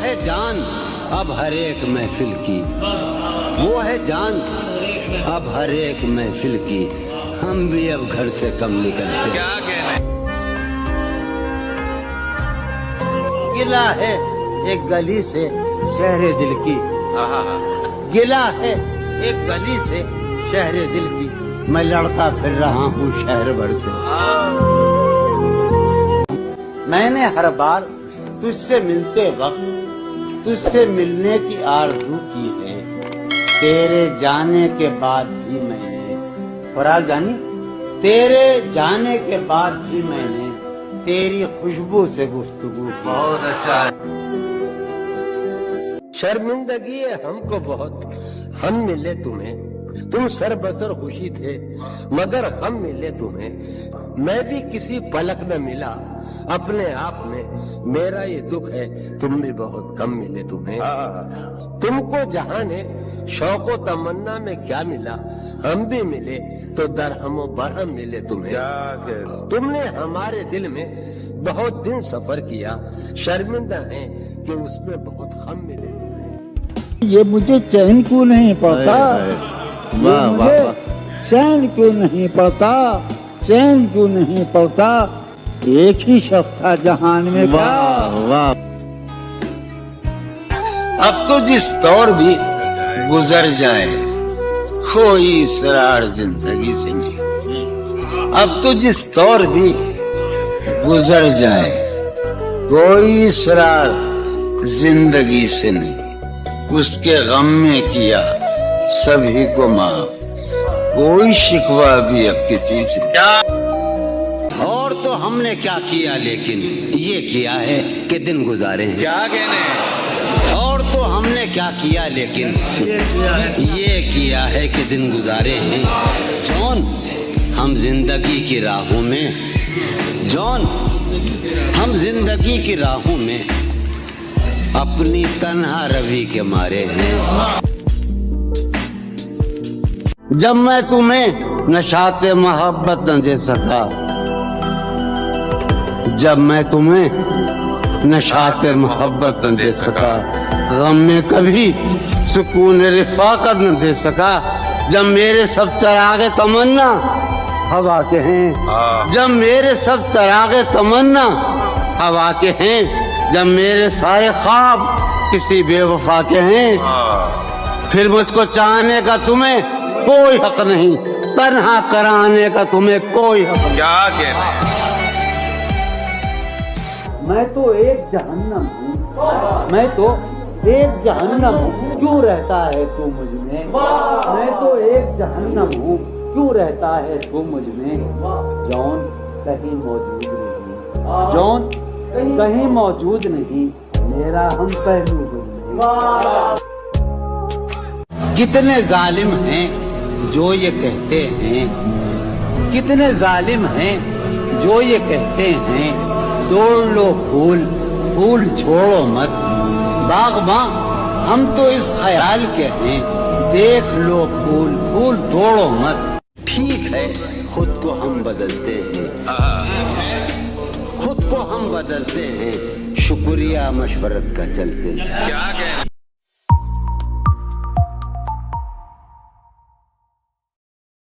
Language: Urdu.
ہے جان اب ہر ایک محفل کی، وہ ہے جان اب ہر ایک محفل کی، ہم بھی اب گھر سے کم نکلتے۔ کیا کہنا ہے؟ گلا ہے ایک گلی سے شہر دل کی، گلا ہے ایک گلی سے شہر دل کی، میں لڑتا پھر رہا ہوں شہر بھر سے۔ میں نے ہر بار تجھ سے ملتے وقت تجھ سے ملنے کی آرزو کی ہے، تیرے جانے کے بعد بھی میں نے، فراز جانی، تیرے جانے کے بعد بھی میں نے تیری خوشبو سے گفتگو کی۔ بہت اچھا ہے۔ شرمندگی ہے ہم کو بہت، ہم ملے تمہیں، تم سر بسر خوشی تھے مگر ہم ملے تمہیں، میں بھی کسی پلک نہ ملا اپنے آپ میں، میرا یہ دکھ ہے تم بھی بہت کم ملے تمہیں۔ تم کو جہاں نے شوق و تمنا میں کیا ملا، ہم بھی ملے تو درہم و برہم ملے تمہیں۔ تم نے ہمارے دل میں بہت دن سفر کیا، شرمندہ ہیں کہ اس میں بہت غم ملے تمہیں۔ یہ مجھے چین کیوں نہیں پڑتا، مجھے چین کیوں نہیں پڑتا، چین کیوں نہیں پڑتا، ایک ہی شخص تھا جہان میں۔ اب تو جس دور بھی گزر جائے کوئی اسرار زندگی سے نہیں، اب تو جس دور بھی گزر جائے کوئی اسرار زندگی سے نہیں، اس کے غم میں کیا سبھی کو معاف، کوئی شکوہ بھی اب کسی سے۔ اور تو ہم نے کیا کیا لیکن یہ کیا ہے کہ دن گزارے ہیں۔ کیا کہنا ہے؟ اور تو ہم نے کیا کیا لیکن یہ کیا ہے کہ دن گزارے ہیں۔ جون ہم زندگی کی راہوں میں، جون ہم زندگی کی راہوں میں اپنی تنہا روی کے مارے ہیں۔ جب میں تمہیں نشاط محبت نہ دے سکا، جب میں تمہیں نشاط محبت نہ دے سکا، غم میں کبھی سکون رفاقت نہ دے سکا، جب میرے سب چراغ تمنا ہوا کے ہیں، جب میرے سب چراغ تمنا ہوا کے ہیں، جب میرے سارے خواب کسی بے وفا کے ہیں، پھر مجھ کو چاہنے کا تمہیں کوئی حق نہیں، تنہا کرانے کا تمہیں کوئی حق نہیں۔ کیا کہنا ہے؟ میں تو ایک جہنم ہوں، میں تو ایک جہنم ہوں، کیوں رہتا ہے تو مجھ میں، میں تو ایک جہنم ہوں، کیوں رہتا ہے تو مجھ میں، جون کہیں موجود نہیں، جون کہیں موجود نہیں، میرا ہم پہلو نہیں۔ کتنے ظالم ہیں جو یہ کہتے ہیں، کتنے ظالم ہیں جو یہ کہتے ہیں، توڑ لو پھول پھول چھوڑو مت، باغباں ہم تو اس خیال کے ہیں، دیکھ لو پھول پھول توڑو مت۔ ٹھیک ہے خود کو ہم بدلتے ہیں، خود کو ہم بدلتے ہیں، شکریہ مشورت کا چلتے ہیں۔ کیا کہنا ہے؟